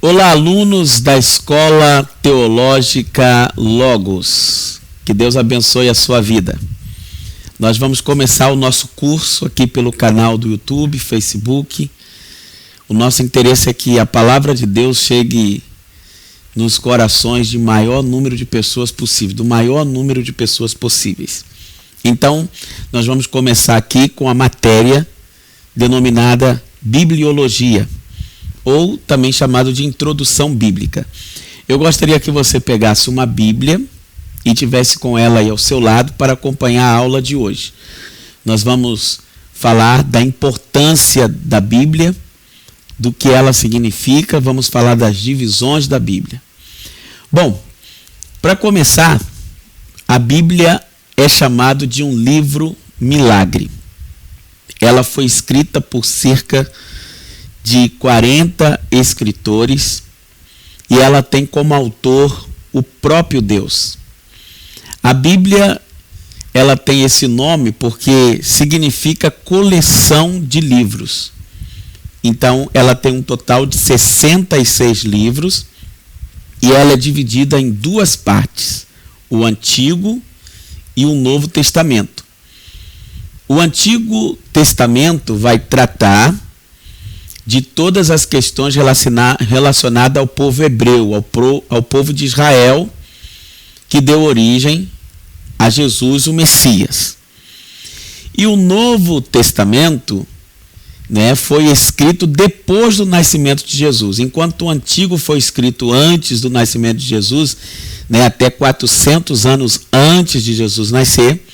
Olá, alunos da Escola Teológica Logos. Que Deus abençoe a sua vida. Nós vamos começar o nosso curso aqui pelo canal do YouTube, Facebook. O nosso interesse é que a palavra de Deus chegue nos corações de maior número de pessoas possível, do maior número de pessoas possíveis. Então, nós vamos começar aqui com a matéria denominada Bibliologia, ou também chamado de Introdução Bíblica. Eu gostaria que você pegasse uma Bíblia e tivesse com ela aí ao seu lado para acompanhar a aula de hoje. Nós vamos falar da importância da Bíblia, do que ela significa, vamos falar das divisões da Bíblia. Bom, para começar, a Bíblia é chamada de um livro milagre. Ela foi escrita por cerca de 40 escritores e ela tem como autor o próprio Deus. A Bíblia, ela tem esse nome porque significa coleção de livros. Então, ela tem um total de 66 livros e ela é dividida em duas partes, o Antigo e o Novo Testamento. O Antigo Testamento vai tratar de todas as questões relacionadas ao povo hebreu, ao povo de Israel, que deu origem a Jesus, o Messias. E o Novo Testamento, foi escrito depois do nascimento de Jesus. Enquanto o Antigo foi escrito antes do nascimento de Jesus, até 400 anos antes de Jesus nascer,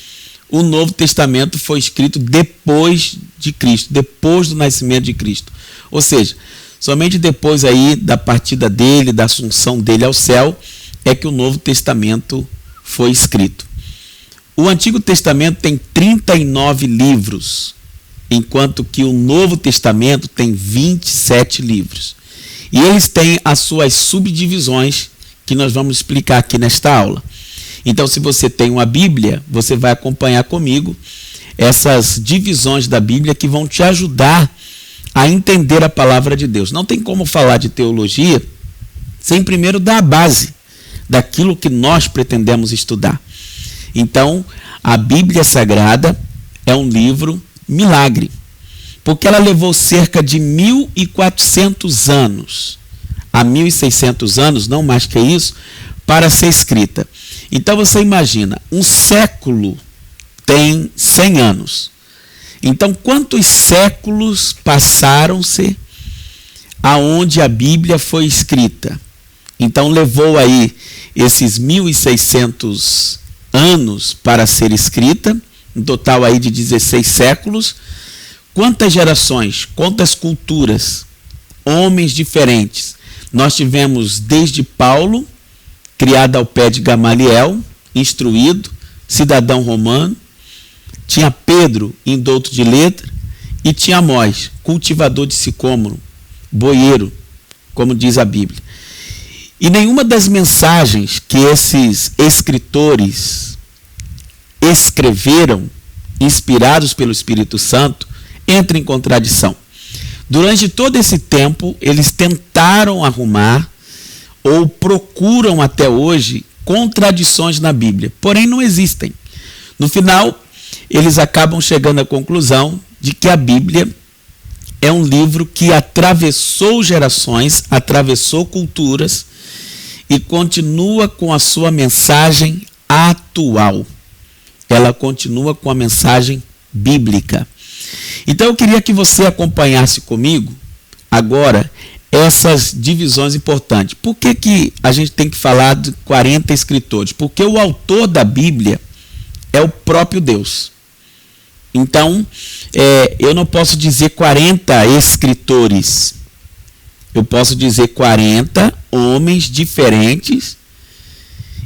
o Novo Testamento foi escrito depois de Cristo, depois do nascimento de Cristo. Ou seja, somente depois aí da partida dele, da assunção dele ao céu, é que o Novo Testamento foi escrito. O Antigo Testamento tem 39 livros, enquanto que o Novo Testamento tem 27 livros. E eles têm as suas subdivisões, que nós vamos explicar aqui nesta aula. Então, se você tem uma Bíblia, você vai acompanhar comigo essas divisões da Bíblia que vão te ajudar a entender a palavra de Deus. Não tem como falar de teologia sem primeiro dar a base daquilo que nós pretendemos estudar. Então, a Bíblia Sagrada é um livro milagre, porque ela levou cerca de 1.400 anos, a 1.600 anos, não mais que isso, para ser escrita. Então você imagina, um século tem 100 anos. Então quantos séculos passaram-se aonde a Bíblia foi escrita? Então levou aí esses 1.600 anos para ser escrita, um total aí de 16 séculos. Quantas gerações, quantas culturas, homens diferentes. Nós tivemos desde Paulo, criado ao pé de Gamaliel, instruído, cidadão romano. Tinha Pedro, indouto de letra, e tinha Amós, cultivador de sicômoro, boieiro, como diz a Bíblia. E nenhuma das mensagens que esses escritores escreveram, inspirados pelo Espírito Santo, entra em contradição. Durante todo esse tempo, eles tentaram arrumar, ou procuram até hoje, contradições na Bíblia, porém não existem. No final, eles acabam chegando à conclusão de que a Bíblia é um livro que atravessou gerações, atravessou culturas e continua com a sua mensagem atual. Ela continua com a mensagem bíblica. Então eu queria que você acompanhasse comigo agora essas divisões importantes. Por que a gente tem que falar de 40 escritores? Porque o autor da Bíblia é o próprio Deus. Então, eu não posso dizer 40 escritores. Eu posso dizer 40 homens diferentes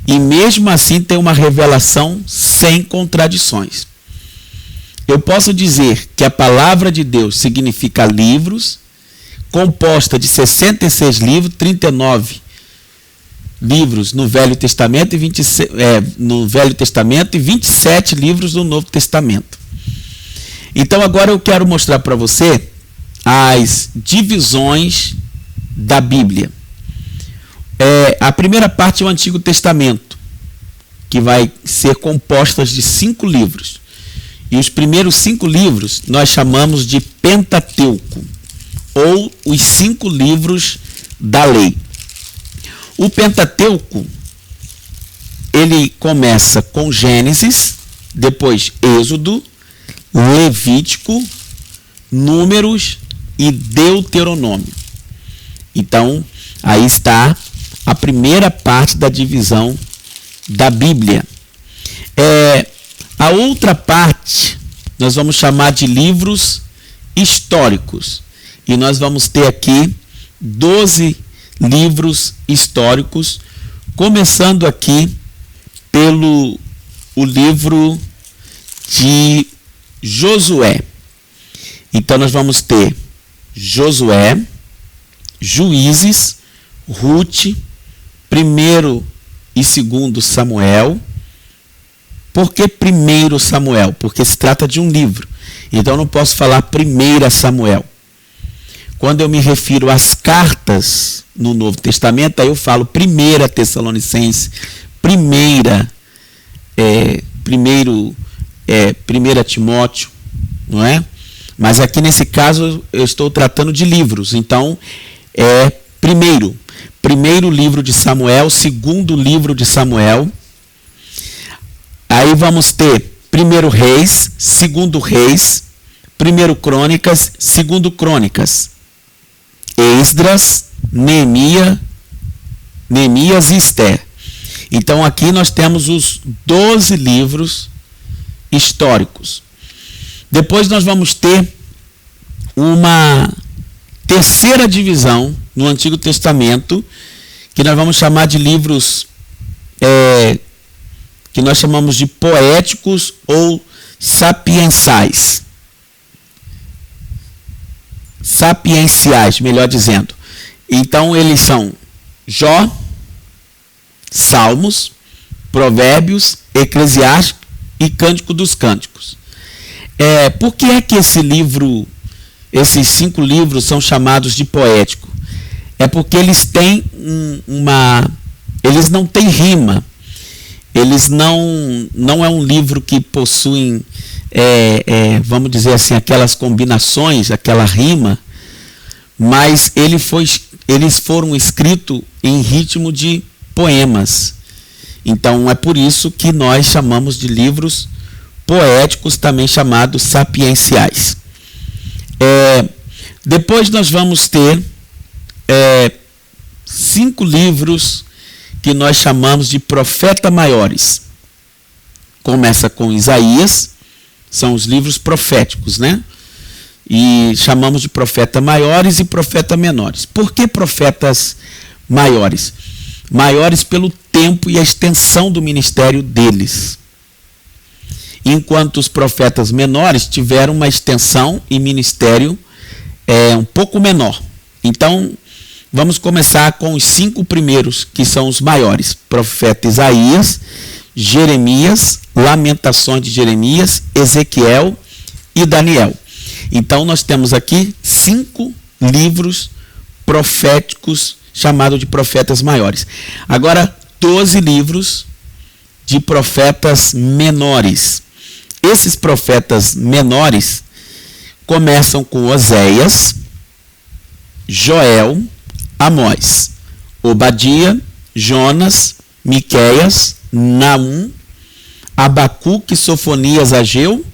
e mesmo assim tem uma revelação sem contradições. Eu posso dizer que a palavra de Deus significa livros, composta de 66 livros, 39 livros no Velho Testamento e 27 livros no Novo Testamento. Então agora eu quero mostrar para você as divisões da Bíblia. A primeira parte é o Antigo Testamento, que vai ser composta de 5 livros. E os primeiros 5 livros nós chamamos de Pentateuco, ou os 5 livros da lei. O Pentateuco, ele começa com Gênesis, depois Êxodo, Levítico, Números e Deuteronômio. Então, aí está a primeira parte da divisão da Bíblia. A outra parte nós vamos chamar de livros históricos. E nós vamos ter aqui 12 livros históricos, começando aqui pelo o livro de Josué. Então nós vamos ter Josué, Juízes, Rute, 1º e 2º Samuel. Por que 1º Samuel? Porque se trata de um livro. Então eu não posso falar 1ª Samuel. Quando eu me refiro às cartas no Novo Testamento, aí eu falo 1ª Tessalonicense, 1ª Timóteo, não é? Mas aqui nesse caso eu estou tratando de livros, então é primeiro livro de Samuel, 2º livro de Samuel. Aí vamos ter 1º Reis, 2º Reis, 1º Crônicas, 2º Crônicas, Esdras, Neemias e Esther. Então aqui nós temos os 12 livros históricos. Depois nós vamos ter uma terceira divisão no Antigo Testamento, que nós vamos chamar de livros que nós chamamos de poéticos ou sapienciais, melhor dizendo. Então eles são Jó, Salmos, Provérbios, Eclesiastes e Cântico dos Cânticos. Por que é que esses 5 livros são chamados de poético? É porque eles têm eles não têm rima. Eles não é um livro que possuem, vamos dizer assim, aquelas combinações, aquela rima, mas eles foram escritos em ritmo de poemas. Então é por isso que nós chamamos de livros poéticos, também chamados sapienciais. Depois nós vamos ter 5 livros que nós chamamos de profetas maiores. Começa com Isaías, são os livros proféticos, né? E chamamos de profetas maiores e profetas menores. Por que profetas maiores? Maiores pelo tempo e a extensão do ministério deles. Enquanto os profetas menores tiveram uma extensão e ministério um pouco menor. Então, vamos começar com os 5 primeiros, que são os maiores. Profeta Isaías, Jeremias, Lamentações de Jeremias, Ezequiel e Daniel. Então nós temos aqui 5 livros proféticos chamados de profetas maiores. Agora, 12 livros de profetas menores. Esses profetas menores começam com Oséias, Joel, Amós, Obadia, Jonas, Miqueias, Naum, Abacuque, Sofonias, Ageu,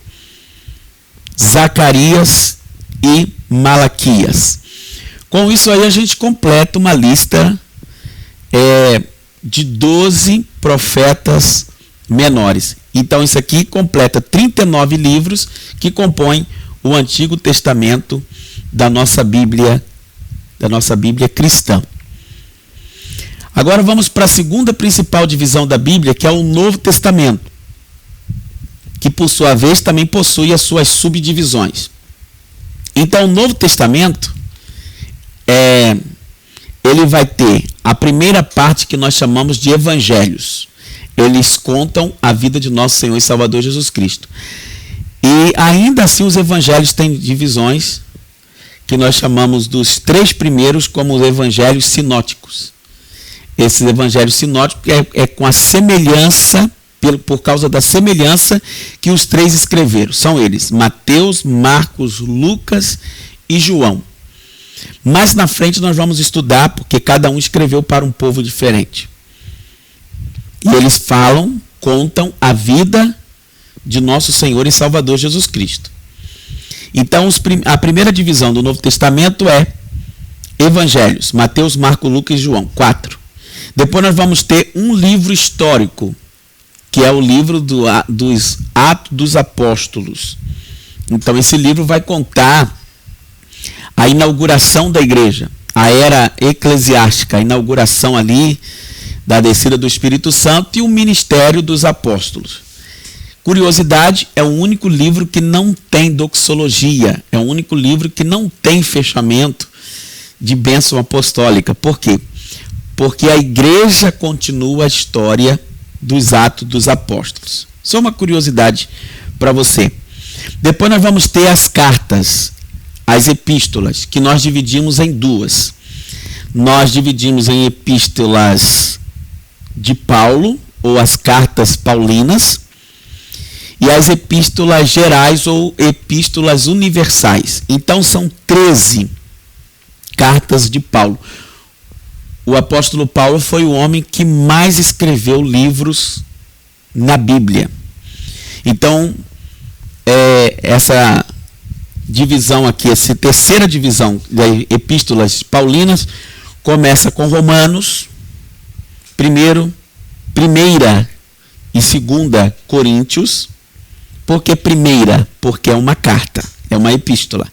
Zacarias e Malaquias. Com isso aí a gente completa uma lista de 12 profetas menores. Então isso aqui completa 39 livros que compõem o Antigo Testamento da nossa Bíblia cristã. Agora vamos para a segunda principal divisão da Bíblia, que é o Novo Testamento, que por sua vez também possui as suas subdivisões. Então o Novo Testamento ele vai ter a primeira parte que nós chamamos de evangelhos. Eles contam a vida de nosso Senhor e Salvador Jesus Cristo. E ainda assim os evangelhos têm divisões que nós chamamos dos 3 primeiros como os evangelhos sinóticos. esses evangelhos sinóticos é com a semelhança, por causa da semelhança que os três escreveram. São eles, Mateus, Marcos, Lucas e João. Mais na frente nós vamos estudar, porque cada um escreveu para um povo diferente. E eles contam a vida de nosso Senhor e Salvador Jesus Cristo. Então, a primeira divisão do Novo Testamento é Evangelhos, Mateus, Marcos, Lucas e João, 4. Depois nós vamos ter um livro histórico, que é o livro dos Atos dos Apóstolos. Então, esse livro vai contar a inauguração da igreja, a era eclesiástica, a inauguração ali da descida do Espírito Santo e o ministério dos apóstolos. Curiosidade, é o único livro que não tem doxologia, é o único livro que não tem fechamento de bênção apostólica. Por quê? Porque a igreja continua a história dos Atos dos Apóstolos. Só uma curiosidade para você. Depois nós vamos ter as cartas, as epístolas, que nós dividimos em duas. Nós dividimos em epístolas de Paulo, ou as cartas paulinas, e as epístolas gerais ou epístolas universais. Então são 13 cartas de Paulo. O apóstolo Paulo foi o homem que mais escreveu livros na Bíblia. Então, essa divisão aqui, essa terceira divisão das epístolas paulinas, começa com Romanos, primeira e segunda Coríntios. Por que primeira? Porque é uma carta, é uma epístola.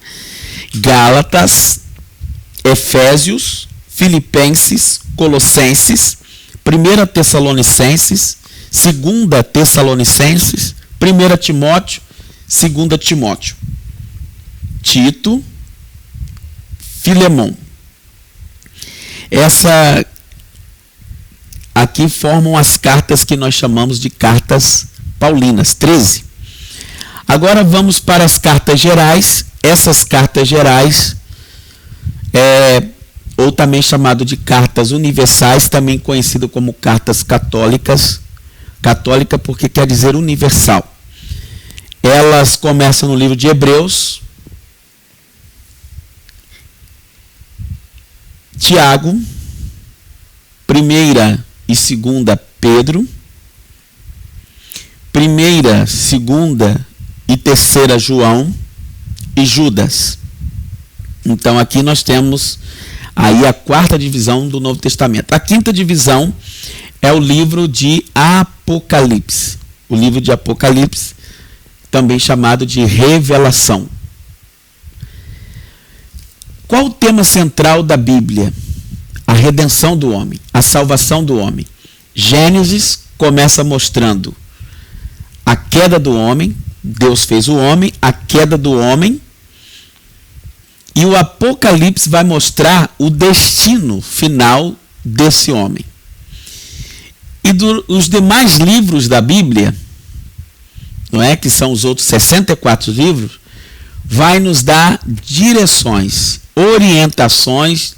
Gálatas, Efésios, Filipenses, Colossenses, 1 Tessalonicenses, 2 Tessalonicenses, 1 Timóteo, 2 Timóteo, Tito, Filemão. Essa aqui formam as cartas que nós chamamos de cartas paulinas, 13. Agora vamos para as cartas gerais. Essas cartas gerais, ou também chamado de cartas universais, também conhecido como cartas católicas. Católica porque quer dizer universal. Elas começam no livro de Hebreus, Tiago, 1ª e 2ª Pedro, 1ª, 2ª e 3ª João e Judas. Então aqui nós temos aí a 4ª divisão do Novo Testamento. A 5ª divisão é o livro de Apocalipse. O livro de Apocalipse, também chamado de Revelação. Qual o tema central da Bíblia? A redenção do homem, a salvação do homem. Gênesis começa mostrando a queda do homem, Deus fez o homem, a queda do homem, e o Apocalipse vai mostrar o destino final desse homem. E os demais livros da Bíblia, não é, que são os outros 64 livros, vai nos dar direções, orientações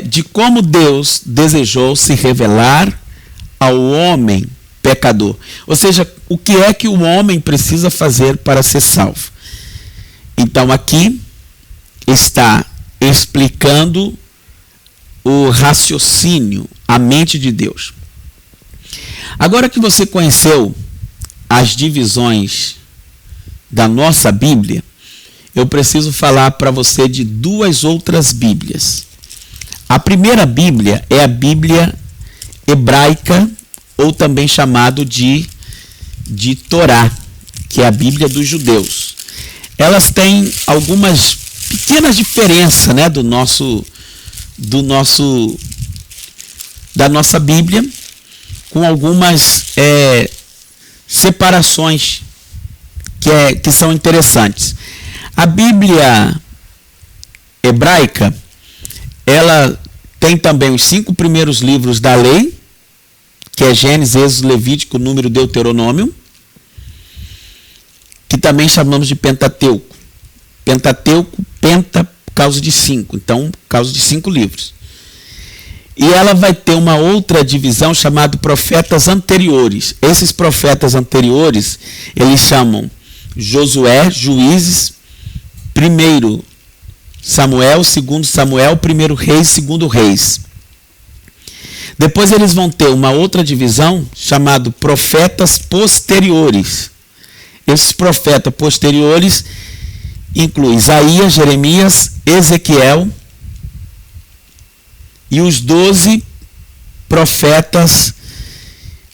de como Deus desejou se revelar ao homem pecador. Ou seja, o que é que o homem precisa fazer para ser salvo. Então aqui está explicando o raciocínio, a mente de Deus. Agora que você conheceu as divisões da nossa Bíblia, eu preciso falar para você de duas outras Bíblias. A primeira Bíblia é a Bíblia hebraica, ou também chamado de Torá, que é a Bíblia dos judeus. Elas têm algumas pequenas diferenças, né, da nossa Bíblia, com algumas separações que são interessantes. A Bíblia hebraica, ela tem também os 5 primeiros livros da lei, que é Gênesis, Êxodo, Levítico, Número, Deuteronômio, que também chamamos de Pentateuco. Pentateuco, penta, por causa de 5, então, por causa de 5 livros. E ela vai ter uma outra divisão chamada profetas anteriores. Esses profetas anteriores, eles chamam Josué, Juízes, 1 Samuel, 2 Samuel, 1 Reis, 2 Reis. Depois eles vão ter uma outra divisão chamada profetas posteriores. Esses profetas posteriores incluem Isaías, Jeremias, Ezequiel e os 12 profetas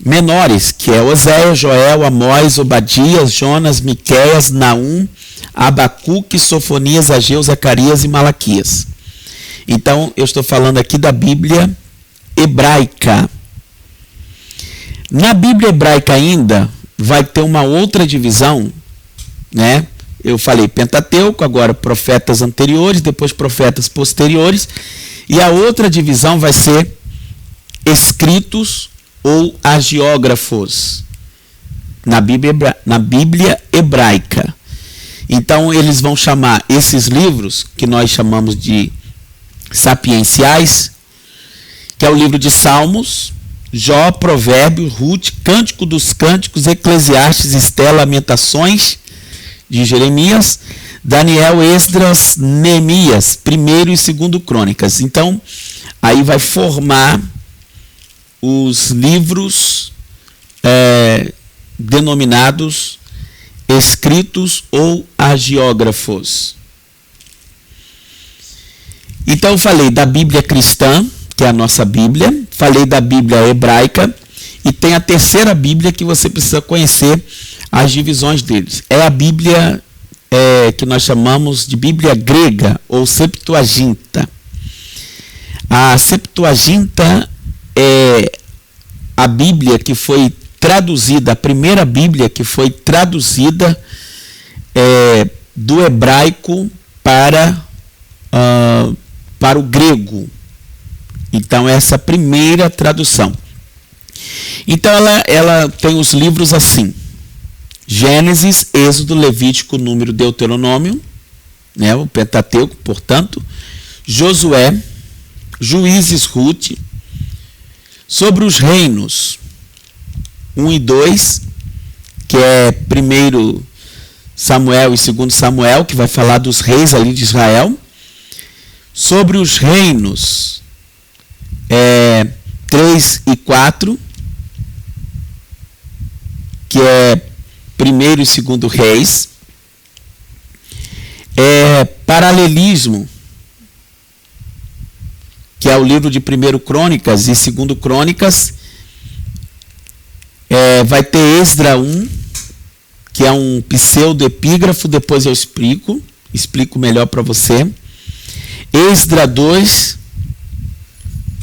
menores, que é Oséias, Joel, Amós, Obadias, Jonas, Miqueias, Naum, Abacuque, Sofonias, Ageu, Zacarias e Malaquias. Então, eu estou falando aqui da Bíblia hebraica. Na Bíblia hebraica ainda vai ter uma outra divisão, né? Eu falei Pentateuco, agora profetas anteriores, depois profetas posteriores, e a outra divisão vai ser escritos ou agiógrafos na Bíblia hebraica. Então eles vão chamar esses livros, que nós chamamos de sapienciais, que é o livro de Salmos, Jó, Provérbios, Ruth, Cântico dos Cânticos, Eclesiastes, Esté, Lamentações de Jeremias, Daniel, Esdras, Neemias, 1º e 2º Crônicas. Então, aí vai formar os livros denominados escritos ou agiógrafos. Então, eu falei da Bíblia cristã, que é a nossa Bíblia, falei da Bíblia hebraica, e tem a terceira Bíblia que você precisa conhecer as divisões deles. É a Bíblia que nós chamamos de Bíblia grega ou Septuaginta. A Septuaginta é a Bíblia que foi traduzida, a primeira Bíblia que foi traduzida do hebraico para o grego. Então, essa primeira tradução. Então, ela tem os livros assim: Gênesis, Êxodo, Levítico, Número, Deuteronômio, né, o Pentateuco, portanto, Josué, Juízes, Ruth, sobre os reinos, 1 e 2, que é 1 Samuel e 2 Samuel, que vai falar dos reis ali de Israel, sobre os reinos, 3 e 4, que é 1 e 2 Reis, paralelismo, que é o livro de 1 Crônicas e 2 Crônicas, vai ter Esdra 1, que é um pseudo-epígrafo, depois eu explico melhor para você. Esdra 2,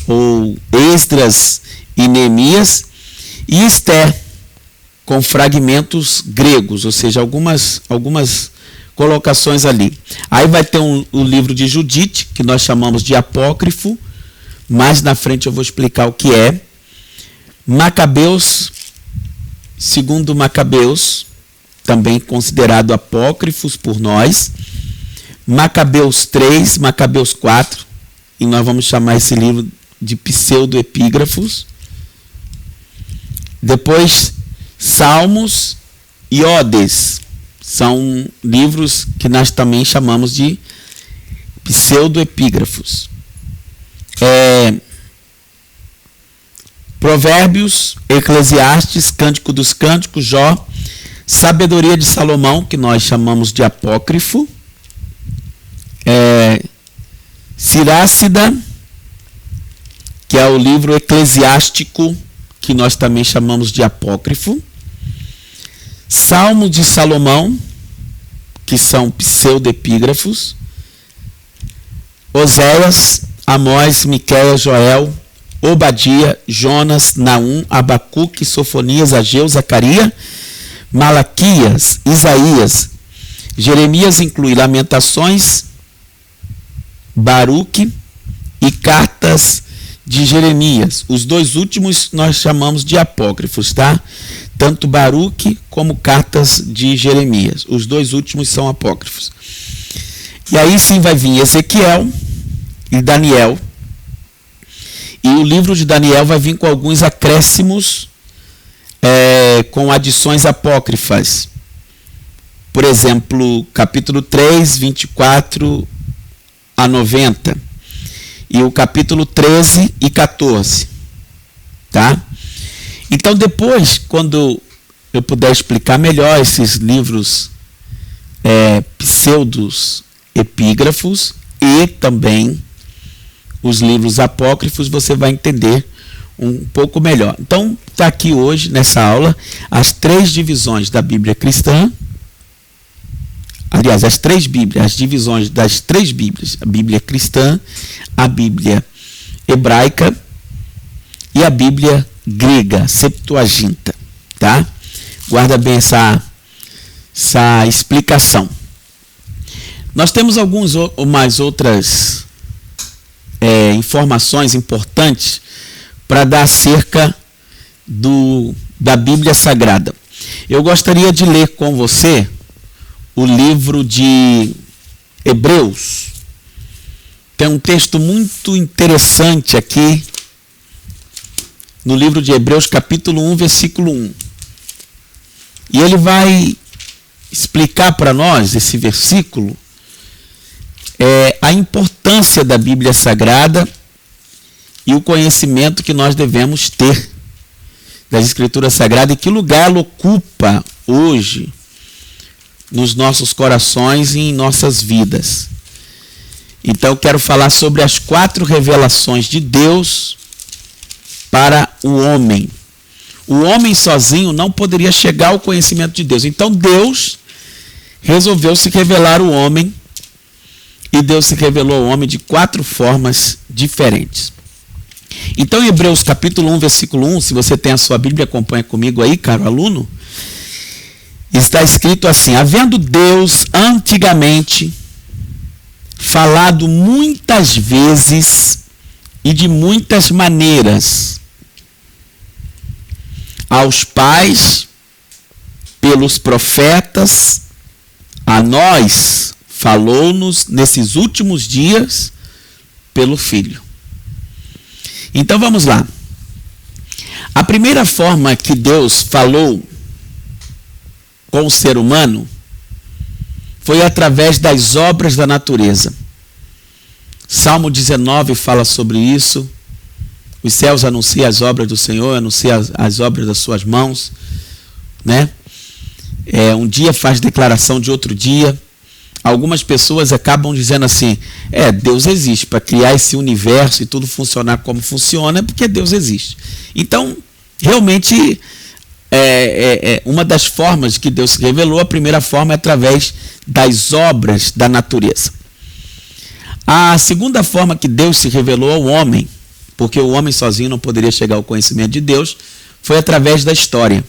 ou Esdras e Neemias, e Esté, com fragmentos gregos, ou seja, algumas colocações ali. Aí vai ter o livro de Judite, que nós chamamos de apócrifo, mais na frente eu vou explicar o que é. Macabeus, 2 Macabeus, também considerado apócrifos por nós. Macabeus 3, Macabeus 4, e nós vamos chamar esse livro de pseudo-epígrafos. Depois, Salmos e Odes, são livros que nós também chamamos de pseudo-epígrafos. Provérbios, Eclesiastes, Cântico dos Cânticos, Jó, Sabedoria de Salomão, que nós chamamos de apócrifo, Sirácida, que é o livro eclesiástico, que nós também chamamos de apócrifo, Salmo de Salomão, que são pseudo-epígrafos, Oséias, Amós, Miqueias, Joel, Obadia, Jonas, Naum, Abacuque, Sofonias, Ageu, Zacarias, Malaquias, Isaías. Jeremias inclui Lamentações, Baruque e cartas de Jeremias. Os dois últimos nós chamamos de apócrifos, tá? Tanto Baruque como cartas de Jeremias. Os dois últimos são apócrifos. E aí sim vai vir Ezequiel e Daniel. E o livro de Daniel vai vir com alguns acréscimos, com adições apócrifas. Por exemplo, capítulo 3, 24 a 90. E o capítulo 13 e 14. Tá? Então depois, quando eu puder explicar melhor esses livros pseudos epígrafos e também os livros apócrifos, você vai entender um pouco melhor. Então, está aqui hoje, nessa aula, as 3 divisões da Bíblia cristã. Aliás, as divisões das 3 Bíblias. A Bíblia cristã, a Bíblia hebraica e a Bíblia grega, Septuaginta. Tá? Guarda bem essa explicação. Nós temos mais outras informações importantes para dar acerca da Bíblia Sagrada. Eu gostaria de ler com você o livro de Hebreus. Tem um texto muito interessante aqui no livro de Hebreus, capítulo 1, versículo 1. E ele vai explicar para nós, esse versículo, a importância da Bíblia Sagrada e o conhecimento que nós devemos ter das Escrituras Sagradas e que lugar ela ocupa hoje nos nossos corações e em nossas vidas. Então eu quero falar sobre as 4 revelações de Deus para o homem. O homem sozinho não poderia chegar ao conhecimento de Deus. Então Deus resolveu se revelar ao homem, e Deus se revelou ao homem de 4 formas diferentes. Então em Hebreus capítulo 1, versículo 1, se você tem a sua Bíblia, acompanha comigo aí, caro aluno, está escrito assim: havendo Deus antigamente falado muitas vezes e de muitas maneiras aos pais pelos profetas, a nós falou-nos nesses últimos dias pelo Filho. Então vamos lá. A primeira forma que Deus falou com o ser humano foi através das obras da natureza. Salmo 19 fala sobre isso. Os céus anunciam as obras do Senhor, anunciam as obras das suas mãos, né? Um dia faz declaração de outro dia. Algumas pessoas acabam dizendo assim: Deus existe. Para criar esse universo e tudo funcionar como funciona, é porque Deus existe. Então, realmente, uma das formas que Deus se revelou, a primeira forma é através das obras da natureza. A segunda forma que Deus se revelou ao homem, porque o homem sozinho não poderia chegar ao conhecimento de Deus, foi através da história.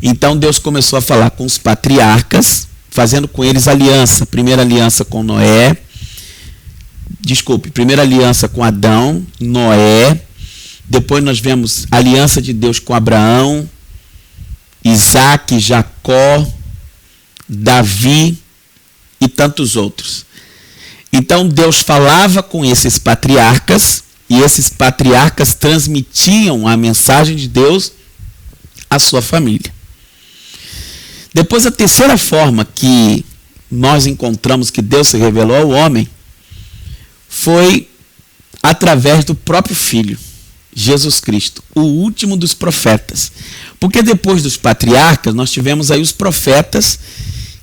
Então Deus começou a falar com os patriarcas, fazendo com eles aliança. Primeira aliança com primeira aliança com Adão, Noé. Depois nós vemos a aliança de Deus com Abraão, Isaac, Jacó, Davi e tantos outros. Então Deus falava com esses patriarcas, e esses patriarcas transmitiam a mensagem de Deus à sua família. Depois, a terceira forma que nós encontramos que Deus se revelou ao homem foi através do próprio Filho, Jesus Cristo, o último dos profetas. Porque depois dos patriarcas, nós tivemos aí os profetas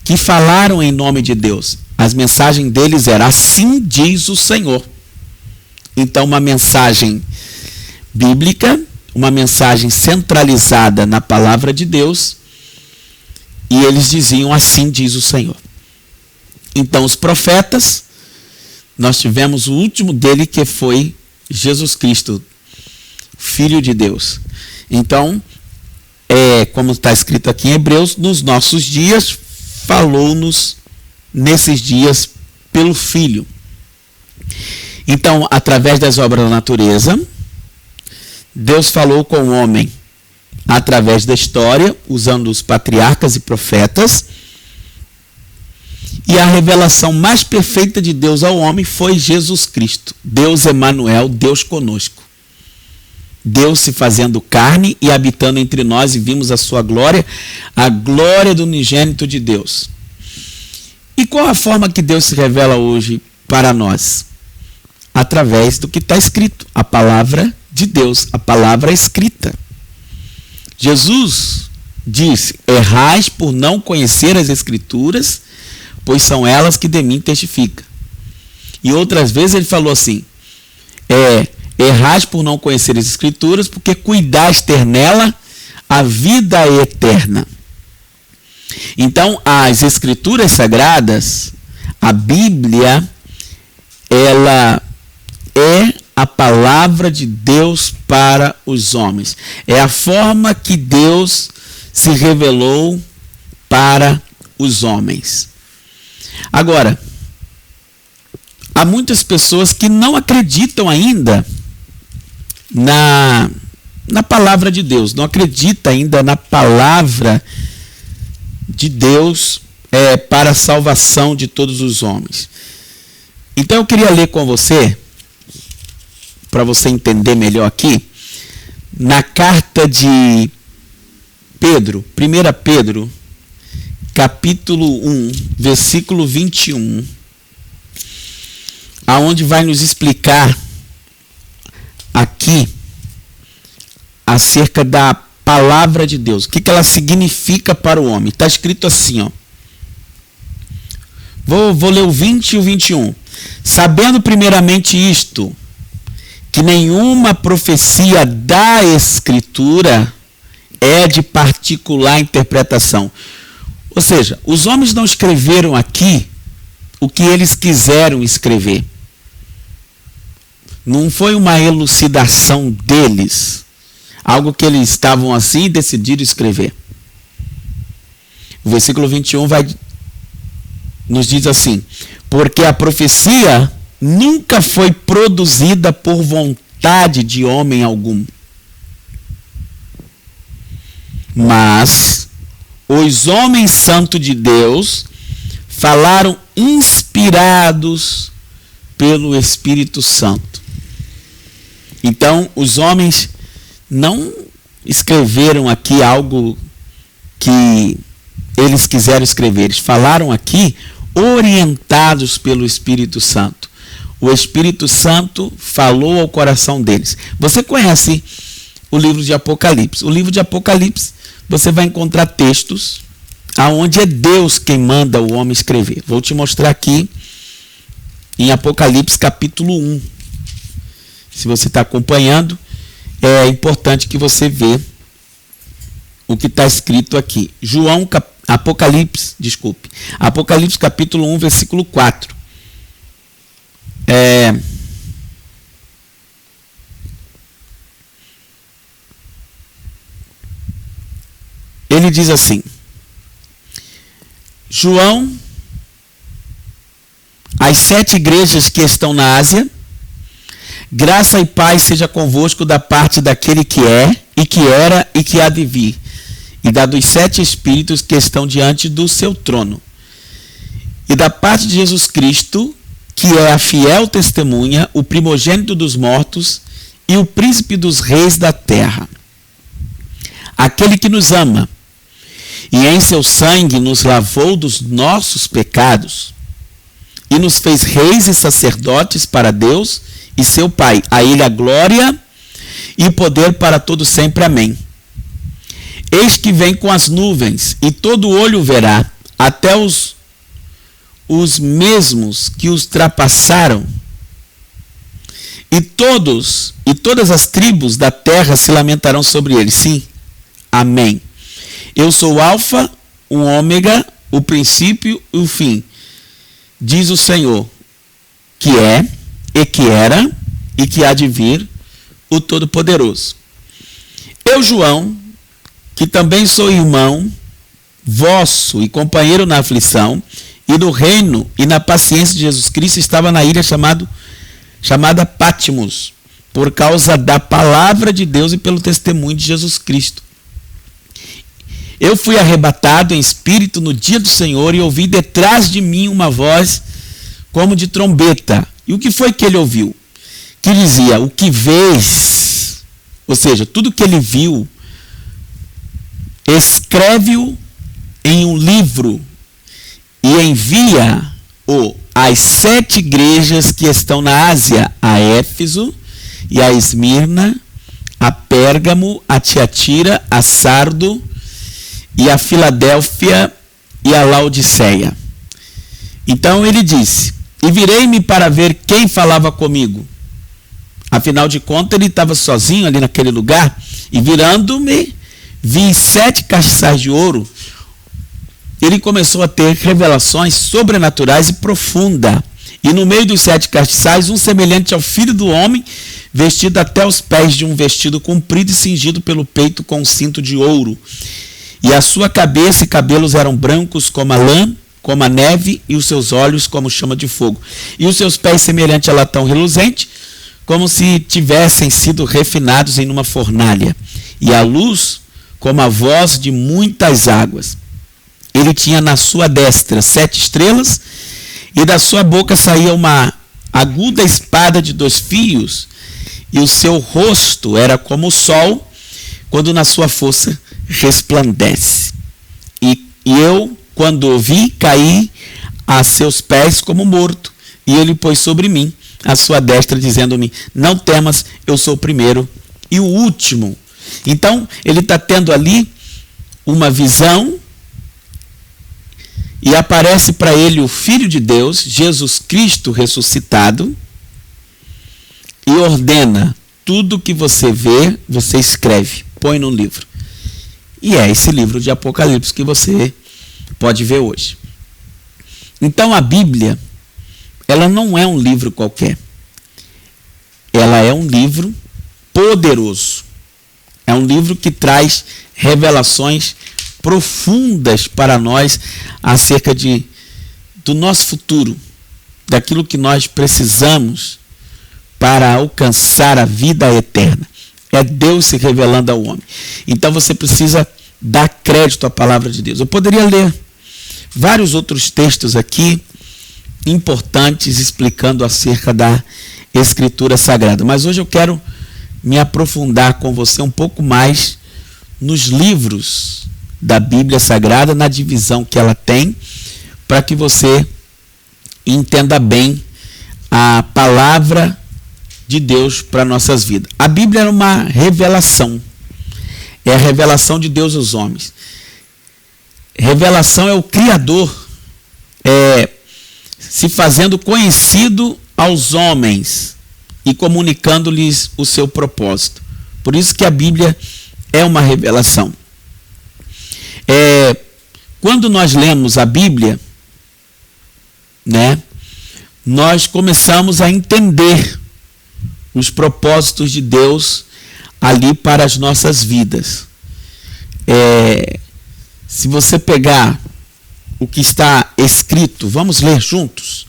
que falaram em nome de Deus. As mensagens deles eram: assim diz o Senhor. Então, uma mensagem bíblica, uma mensagem centralizada na palavra de Deus, e eles diziam: assim diz o Senhor. Então, os profetas, nós tivemos o último dele, que foi Jesus Cristo, Filho de Deus. Então, como está escrito aqui em Hebreus, nos nossos dias, falou-nos nesses dias pelo Filho. Então, através das obras da natureza, Deus falou com o homem através da história, usando os patriarcas e profetas. E a revelação mais perfeita de Deus ao homem foi Jesus Cristo, Deus Emanuel, Deus conosco. Deus se fazendo carne e habitando entre nós, e vimos a sua glória, a glória do unigênito de Deus. E qual a forma que Deus se revela hoje para nós? Através do que está escrito, a palavra de Deus, a palavra escrita. Jesus disse: errais por não conhecer as Escrituras, pois são elas que de mim testificam. E outras vezes ele falou assim: errais por não conhecer as Escrituras, porque cuidais ter nela a vida eterna. Então, as Escrituras Sagradas, a Bíblia, ela é a palavra de Deus para os homens. É a forma que Deus se revelou para os homens. Agora, há muitas pessoas que não acreditam ainda na palavra de Deus, não acreditam ainda na palavra de Deus para a salvação de todos os homens. Então eu queria ler com você, para você entender melhor aqui, na carta de Pedro, 1 Pedro, capítulo 1, versículo 21, aonde vai nos explicar aqui acerca da palavra de Deus, o que ela significa para o homem. Está escrito assim, ó. Vou ler o 20 e o 21. Sabendo primeiramente isto, que nenhuma profecia da Escritura é de particular interpretação. Ou seja, os homens não escreveram aqui o que eles quiseram escrever. Não foi uma elucidação deles, algo que eles estavam assim e decidiram escrever. O versículo 21 nos diz assim: porque a profecia nunca foi produzida por vontade de homem algum, mas os homens santos de Deus falaram inspirados pelo Espírito Santo. Então, os homens não escreveram aqui algo que eles quiseram escrever. Eles falaram aqui orientados pelo Espírito Santo. O Espírito Santo falou ao coração deles. Você conhece o livro de Apocalipse? O livro de Apocalipse, você vai encontrar textos aonde é Deus quem manda o homem escrever. Vou te mostrar aqui em Apocalipse capítulo 1. Se você está acompanhando, é importante que você veja o que está escrito aqui. Apocalipse capítulo 1, versículo 4. Ele diz assim: João, as 7 igrejas que estão na Ásia, graça e paz seja convosco da parte daquele que é, e que era, e que há de vir, e da dos 7 Espíritos que estão diante do seu trono, e da parte de Jesus Cristo, que é a fiel testemunha, o primogênito dos mortos, e o príncipe dos reis da terra. Aquele que nos ama, e em seu sangue nos lavou dos nossos pecados, e nos fez reis e sacerdotes para Deus e seu Pai. A ele a glória e poder para todo sempre. Amém. Eis que vem com as nuvens, e todo olho verá, até os mesmos que os trapassaram, e todas as tribos da terra se lamentarão sobre ele. Sim, amém. Eu sou o Alfa, o Ômega, o princípio e o fim, diz o Senhor, que é, e que era, e que há de vir, o Todo-Poderoso. Eu, João, que também sou irmão vosso e companheiro na aflição, e no reino e na paciência de Jesus Cristo, estava na ilha chamada Patmos, por causa da palavra de Deus e pelo testemunho de Jesus Cristo. Eu fui arrebatado em espírito no dia do Senhor, e ouvi detrás de mim uma voz como de trombeta. E o que foi que ele ouviu? Que dizia: o que vês, Ou seja, tudo que ele viu, escreve-o em um livro e envia-o às 7 igrejas que estão na Ásia, a Éfeso e a Esmirna, a Pérgamo, a Tiatira, a Sardo e a Filadélfia e a Laodiceia. Então ele disse: e virei-me para ver quem falava comigo. Afinal de contas, ele estava sozinho ali naquele lugar, e virando-me, vi 7 castiçais de ouro. Ele começou a ter revelações sobrenaturais e profundas. E no meio dos 7 castiçais, um semelhante ao filho do homem, vestido até os pés de um vestido comprido e cingido pelo peito com um cinto de ouro. E a sua cabeça e cabelos eram brancos como a lã, como a neve, e os seus olhos como chama de fogo. E os seus pés semelhante a latão reluzente, como se tivessem sido refinados em uma fornalha. E a luz como a voz de muitas águas. Ele tinha na sua destra 7 estrelas, e da sua boca saía uma aguda espada de 2 fios, e o seu rosto era como o sol, quando na sua força resplandece. E eu, quando o vi, caí a seus pés como morto, e ele pôs sobre mim a sua destra, dizendo-me: não temas, eu sou o primeiro e o último. Então, ele está tendo ali uma visão, e aparece para ele o Filho de Deus, Jesus Cristo ressuscitado, e ordena: tudo que você vê, você escreve, põe num livro. E é esse livro de Apocalipse que você pode ver hoje. Então a Bíblia, ela não é um livro qualquer. Ela é um livro poderoso. É um livro que traz revelações profundas para nós acerca do nosso futuro, daquilo que nós precisamos para alcançar a vida eterna. É Deus se revelando ao homem. Então você precisa dar crédito à palavra de Deus. Eu poderia ler vários outros textos aqui importantes explicando acerca da Escritura Sagrada, mas hoje eu quero me aprofundar com você um pouco mais nos livros da Bíblia Sagrada, na divisão que ela tem, para que você entenda bem a palavra de Deus para nossas vidas. A Bíblia é uma revelação. É a revelação de Deus aos homens. Revelação é o Criador se fazendo conhecido aos homens e comunicando-lhes o seu propósito. Por isso que a Bíblia é uma revelação. Quando nós lemos a Bíblia, nós começamos a entender os propósitos de Deus ali para as nossas vidas. Se você pegar o que está escrito, vamos ler juntos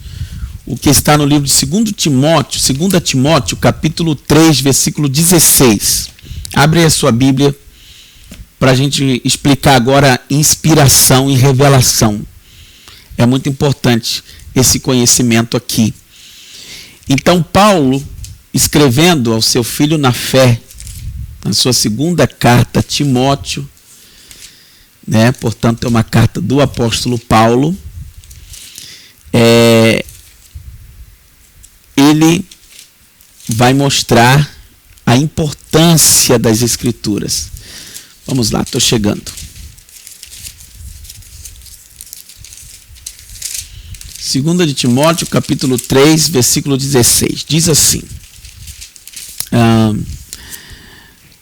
o que está no livro de 2 Timóteo, capítulo 3, versículo 16. Abre a sua Bíblia para a gente explicar agora inspiração e revelação. É muito importante esse conhecimento aqui. Então, Paulo, escrevendo ao seu filho na fé, na sua segunda carta a Timóteo, portanto é uma carta do apóstolo Paulo, ele vai mostrar a importância das Escrituras. Vamos lá, estou chegando. 2 de Timóteo, capítulo 3, versículo 16. Diz assim: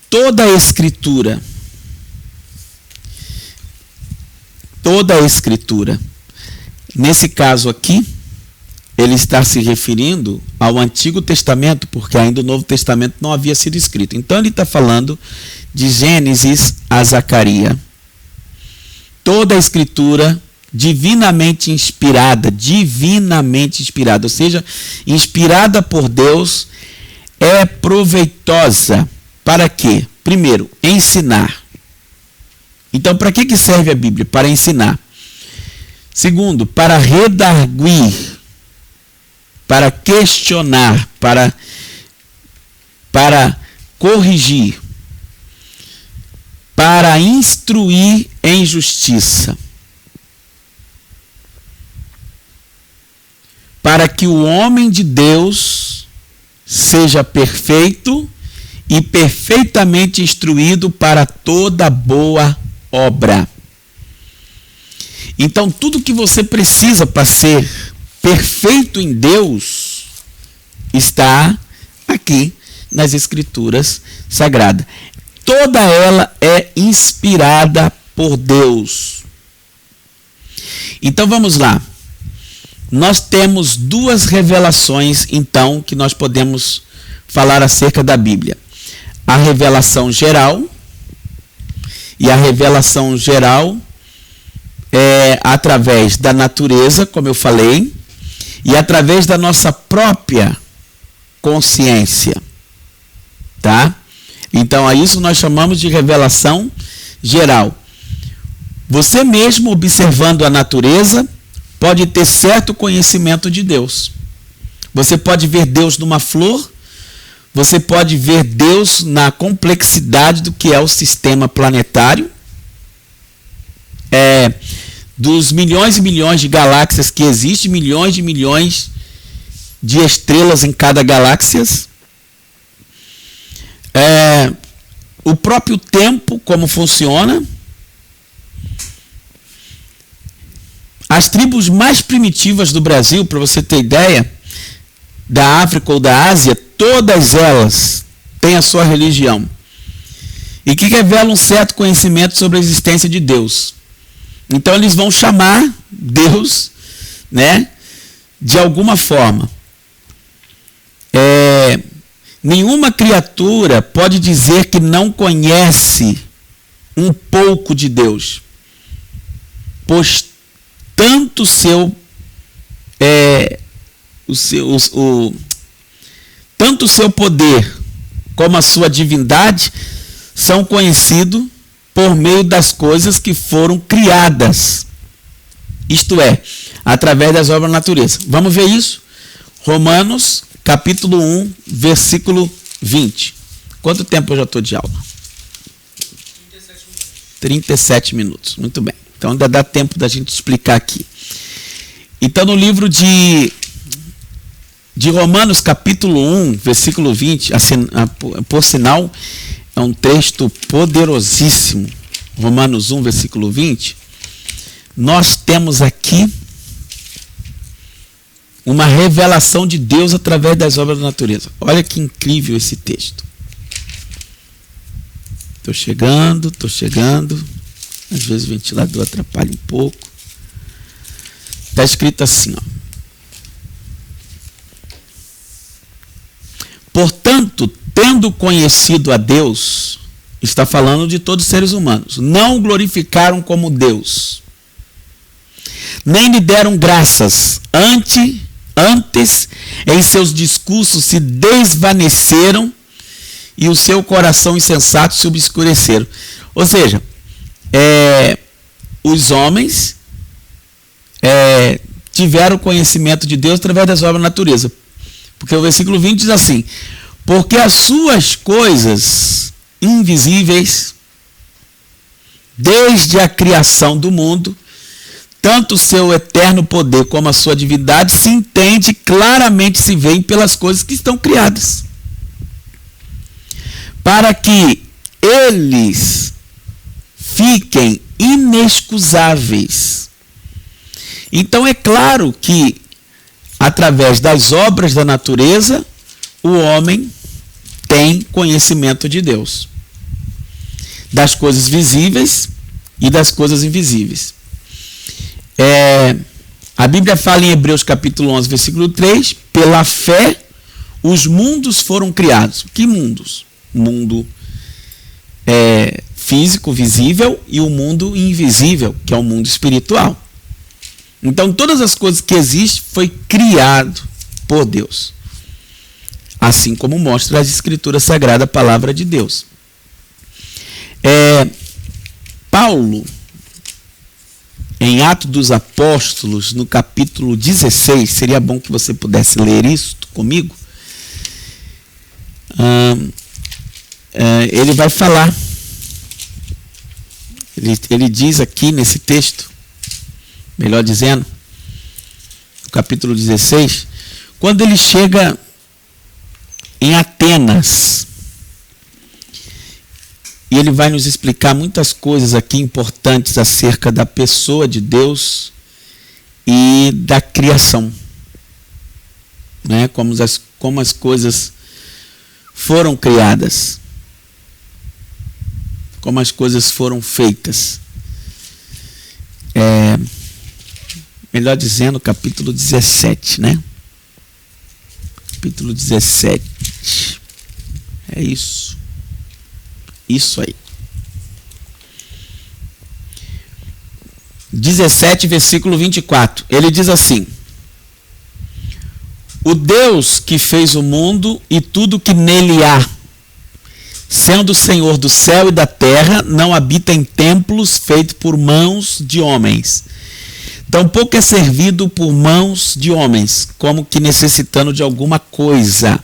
toda a Escritura, nesse caso aqui, ele está se referindo ao Antigo Testamento, porque ainda o Novo Testamento não havia sido escrito. Então ele está falando de Gênesis a Zacarias. Toda a Escritura divinamente inspirada, ou seja, inspirada por Deus, é proveitosa para quê? Primeiro, ensinar. Então, para que serve a Bíblia? Para ensinar. Segundo, para redarguir, para questionar, para corrigir. para instruir em justiça, para que o homem de Deus seja perfeito e perfeitamente instruído para toda boa obra. Então, tudo que você precisa para ser perfeito em Deus está aqui nas Escrituras Sagradas. Toda ela é inspirada por Deus. Então, vamos lá. Nós temos duas revelações, então, que nós podemos falar acerca da Bíblia. A revelação geral, e a revelação geral é através da natureza, como eu falei, e através da nossa própria consciência, tá? Então, a isso nós chamamos de revelação geral. Você mesmo, observando a natureza, pode ter certo conhecimento de Deus. Você pode ver Deus numa flor, você pode ver Deus na complexidade do que é o sistema planetário, dos milhões e milhões de galáxias que existem, milhões de estrelas em cada galáxia, o próprio tempo, como funciona. As tribos mais primitivas do Brasil, para você ter ideia, da África ou da Ásia, todas elas têm a sua religião e que revelam um certo conhecimento sobre a existência de Deus. Então eles vão chamar Deus, né, de alguma forma. Nenhuma criatura pode dizer que não conhece um pouco de Deus, pois tanto tanto o seu poder como a sua divindade são conhecidos por meio das coisas que foram criadas, isto é, através das obras da natureza. Vamos ver isso? Romanos, capítulo 1, versículo 20. Quanto tempo eu já estou de aula? 37 minutos. Muito bem. Então ainda dá tempo da gente explicar aqui. Então, no livro de Romanos, capítulo 1, versículo 20, por sinal, é um texto poderosíssimo. Romanos 1, versículo 20. Nós temos aqui uma revelação de Deus através das obras da natureza. Olha que incrível esse texto. Estou chegando. Às vezes o ventilador atrapalha um pouco. Está escrito assim, ó. Portanto, tendo conhecido a Deus, está falando de todos os seres humanos, não o glorificaram como Deus, nem lhe deram graças, antes em seus discursos se desvaneceram e o seu coração insensato se obscureceram. Ou seja, os homens tiveram conhecimento de Deus através das obras da natureza. Porque o versículo 20 diz assim: porque as suas coisas invisíveis, desde a criação do mundo, tanto o seu eterno poder como a sua divindade, se entende claramente, se veem pelas coisas que estão criadas, para que eles fiquem inexcusáveis. Então é claro que através das obras da natureza, o homem tem conhecimento de Deus, das coisas visíveis e das coisas invisíveis. A Bíblia fala em Hebreus capítulo 11, versículo 3, pela fé os mundos foram criados. Que mundos? O mundo físico, visível, e o mundo invisível, que é o mundo espiritual. Então, todas as coisas que existem foi criado por Deus. Assim como mostra as Escrituras Sagradas, a palavra de Deus. Paulo, em Atos dos Apóstolos, no capítulo 16, seria bom que você pudesse ler isso comigo. Ele vai falar Ele diz aqui nesse texto, melhor dizendo, no capítulo 16, quando ele chega em Atenas, e ele vai nos explicar muitas coisas aqui importantes acerca da pessoa de Deus e da criação, né? Como as coisas foram criadas, como as coisas foram feitas. Melhor dizendo, capítulo 17, né? Capítulo 17. É isso. Isso aí. 17, versículo 24. Ele diz assim: o Deus que fez o mundo e tudo que nele há, sendo o Senhor do céu e da terra, não habita em templos feitos por mãos de homens. Tampouco é servido por mãos de homens, como que necessitando de alguma coisa.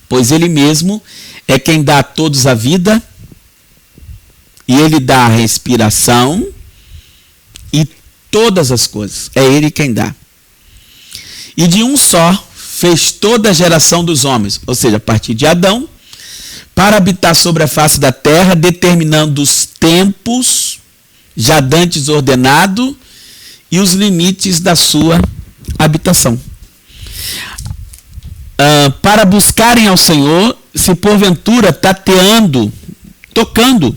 Pois ele mesmo é quem dá a todos a vida, e ele dá a respiração e todas as coisas. É ele quem dá. E de um só fez toda a geração dos homens, ou seja, a partir de Adão, para habitar sobre a face da terra, determinando os tempos já dantes ordenado e os limites da sua habitação. Para buscarem ao Senhor, se porventura tateando, tocando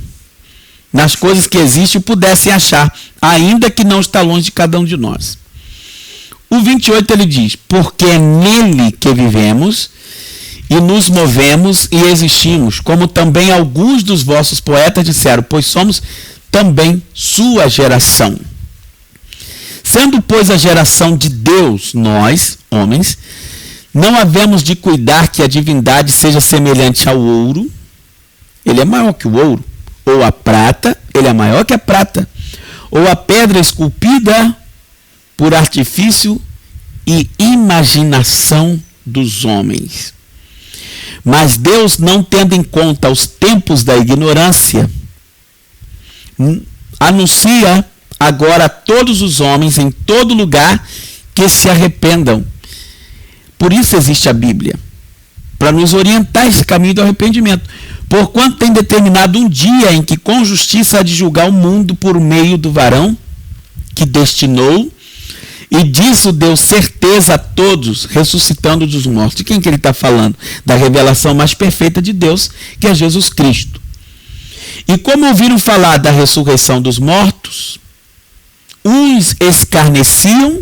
nas coisas que existem, pudessem achar, ainda que não está longe de cada um de nós. O 28 ele diz: porque é nele que vivemos e nos movemos e existimos, como também alguns dos vossos poetas disseram, pois somos também sua geração. Sendo, pois, a geração de Deus, nós, homens, não havemos de cuidar que a divindade seja semelhante ao ouro, ele é maior que o ouro, ou a prata, ele é maior que a prata, ou a pedra esculpida por artifício e imaginação dos homens. Mas Deus, não tendo em conta os tempos da ignorância, anuncia agora a todos os homens em todo lugar que se arrependam. Por isso existe a Bíblia, para nos orientar esse caminho do arrependimento. Porquanto tem determinado um dia em que com justiça há de julgar o mundo por meio do varão que destinou, e disso deu certeza a todos, ressuscitando dos mortos. De quem que ele está falando? Da revelação mais perfeita de Deus, que é Jesus Cristo. E como ouviram falar da ressurreição dos mortos, uns escarneciam,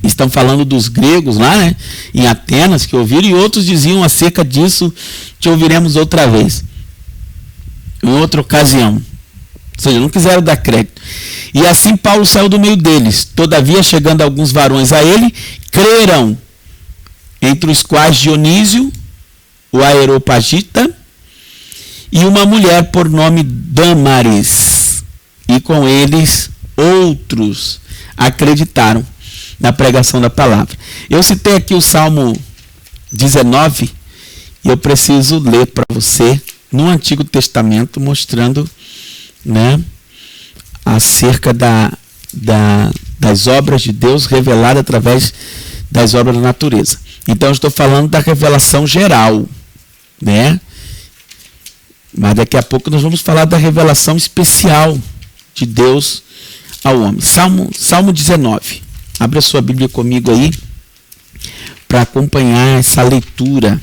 estão falando dos gregos lá, né, em Atenas, que ouviram, e outros diziam acerca disso, te ouviremos outra vez, em outra ocasião. Ou seja, não quiseram dar crédito. E assim Paulo saiu do meio deles. Todavia, chegando alguns varões a ele, creram, entre os quais Dionísio, o Areopagita, e uma mulher por nome Dâmaris. E com eles outros acreditaram na pregação da palavra. Eu citei aqui o Salmo 19 e eu preciso ler para você no Antigo Testamento, mostrando, né, acerca das obras de Deus reveladas através das obras da natureza. Então eu estou falando da revelação geral, né? Mas daqui a pouco nós vamos falar da revelação especial de Deus ao homem. Salmo 19. Abra sua Bíblia comigo aí para acompanhar essa leitura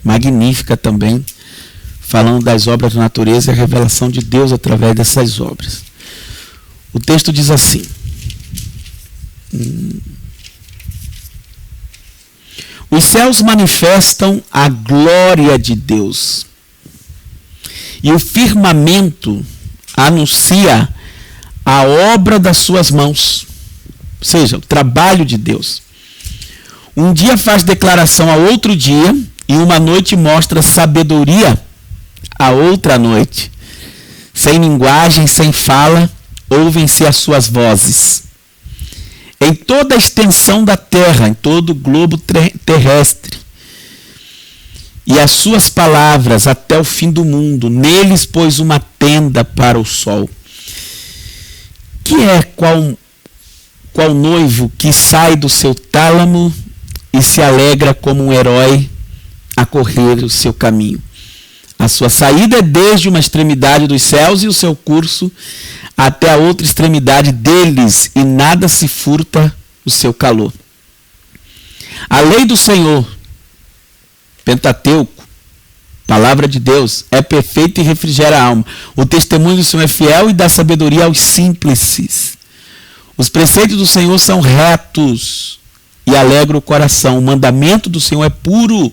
magnífica também, falando das obras da natureza e a revelação de Deus através dessas obras. O texto diz assim: os céus manifestam a glória de Deus, e o firmamento anuncia a obra das suas mãos, ou seja, o trabalho de Deus. Um dia faz declaração a outro dia, e uma noite mostra sabedoria a outra noite. Sem linguagem, sem fala, ouvem-se as suas vozes. Em toda a extensão da terra, em todo o globo terrestre, e as suas palavras até o fim do mundo. Neles pôs uma tenda para o sol. Que é qual noivo que sai do seu tálamo e se alegra como um herói a correr o seu caminho. A sua saída é desde uma extremidade dos céus e o seu curso até a outra extremidade deles, e nada se furta o seu calor. A lei do Senhor, Pentateuco, palavra de Deus, é perfeita e refrigera a alma. O testemunho do Senhor é fiel e dá sabedoria aos simples. Os preceitos do Senhor são retos e alegra o coração. O mandamento do Senhor é puro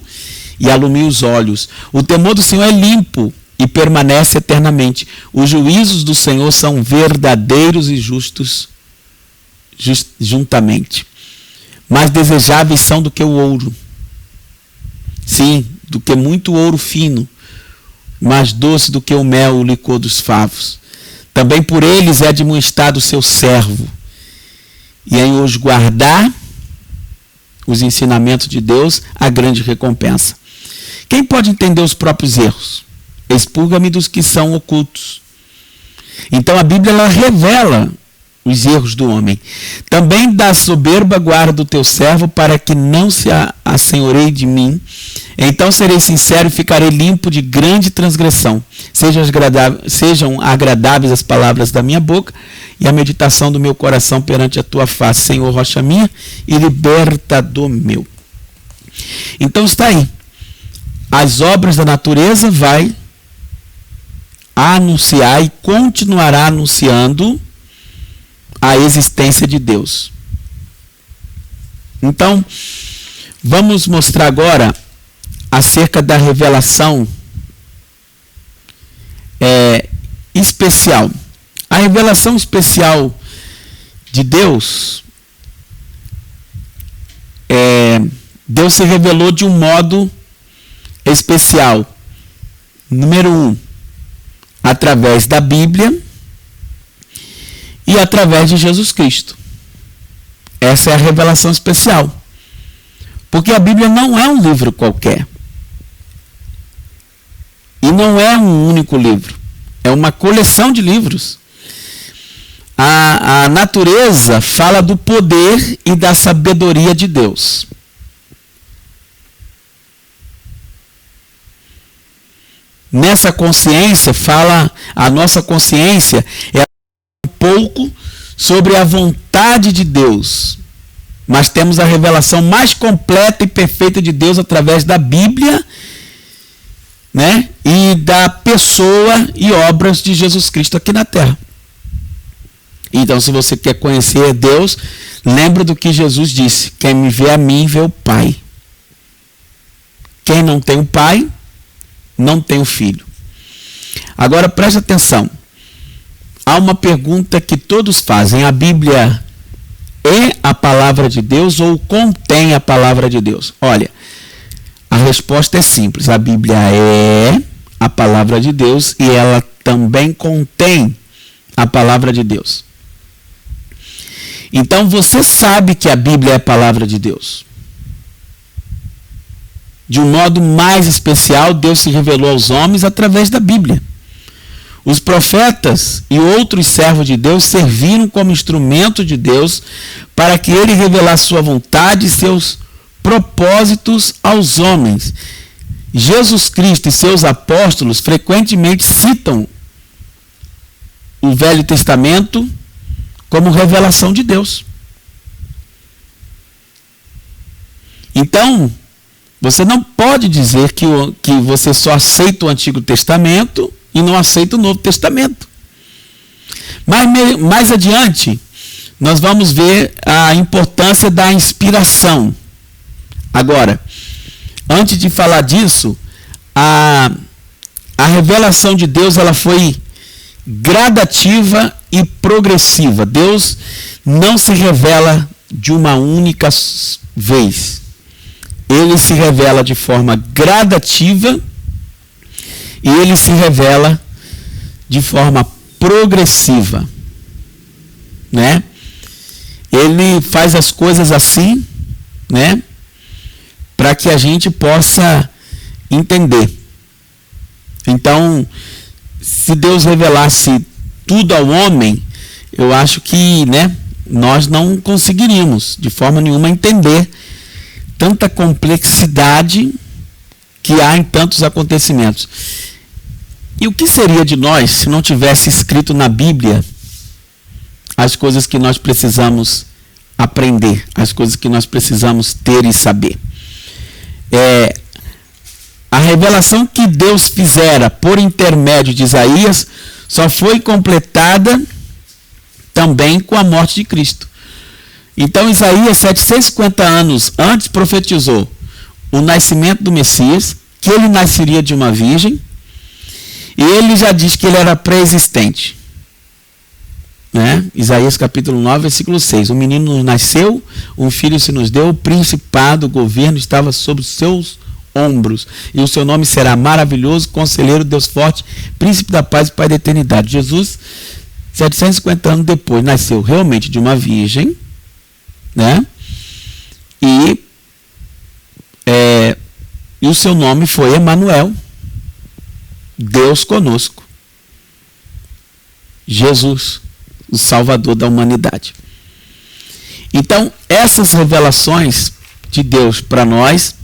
e alumia os olhos. O temor do Senhor é limpo e permanece eternamente. Os juízos do Senhor são verdadeiros e justos juntamente. Mais desejáveis são do que o ouro. Sim, do que muito ouro fino, mais doce do que o mel, o licor dos favos. Também por eles é admoestado o seu servo, e em os guardar os ensinamentos de Deus, a grande recompensa. Quem pode entender os próprios erros? Expurga-me dos que são ocultos. Então a Bíblia ela revela os erros do homem. Também da soberba guarda o teu servo, para que não se assenhoreie de mim. Então serei sincero e ficarei limpo de grande transgressão. Sejam agradáveis as palavras da minha boca e a meditação do meu coração perante a tua face, Senhor, rocha minha e libertador meu. Então está aí. As obras da natureza vai anunciar e continuará anunciando a existência de Deus. Então, vamos mostrar agora acerca da revelação especial. A revelação especial de Deus, Deus se revelou de um modo especial. Número 1, através da Bíblia e através de Jesus Cristo. Essa é a revelação especial. Porque a Bíblia não é um livro qualquer. E não é um único livro. É uma coleção de livros. A natureza fala do poder e da sabedoria de Deus. Nessa consciência, a nossa consciência é um pouco sobre a vontade de Deus. Mas temos a revelação mais completa e perfeita de Deus através da Bíblia, né? E da pessoa e obras de Jesus Cristo aqui na Terra. Então, se você quer conhecer Deus, lembra do que Jesus disse: quem me vê a mim, vê o Pai. Quem não tem o Pai, não tem o Filho. Agora, preste atenção. Há uma pergunta que todos fazem: a Bíblia é a palavra de Deus ou contém a palavra de Deus? Olha, a resposta é simples. A Bíblia é a palavra de Deus e ela também contém a palavra de Deus. Então você sabe que a Bíblia é a palavra de Deus. De um modo mais especial, Deus se revelou aos homens através da Bíblia. Os profetas e outros servos de Deus serviram como instrumento de Deus para que ele revelasse sua vontade e seus propósitos aos homens. Jesus Cristo e seus apóstolos frequentemente citam o Velho Testamento como revelação de Deus. Então, você não pode dizer que você só aceita o Antigo Testamento e não aceita o Novo Testamento. Mas mais adiante, nós vamos ver a importância da inspiração. Agora, antes de falar disso, a revelação de Deus ela foi gradativa e progressiva. Deus não se revela de uma única vez. Ele se revela de forma gradativa e ele se revela de forma progressiva, né? Ele faz as coisas assim, né? Para que a gente possa entender. Então, se Deus revelasse tudo ao homem, eu acho que, nós não conseguiríamos de forma nenhuma entender tanta complexidade que há em tantos acontecimentos. E o que seria de nós se não tivesse escrito na Bíblia as coisas que nós precisamos aprender, as coisas que nós precisamos ter e saber? A revelação que Deus fizera por intermédio de Isaías só foi completada também com a morte de Cristo. Então Isaías, 750 anos antes, profetizou o nascimento do Messias, que ele nasceria de uma virgem, e ele já diz que ele era pré-existente. Isaías capítulo 9, versículo 6. Um menino nos nasceu, um filho se nos deu, o principado, o governo estava sobre os seus ombros, e o seu nome será maravilhoso, conselheiro, Deus forte, príncipe da paz e pai da eternidade. Jesus, 750 anos depois, nasceu realmente de uma virgem, e o seu nome foi Emanuel, Deus conosco, Jesus, o Salvador da humanidade. Então, essas revelações de Deus para nós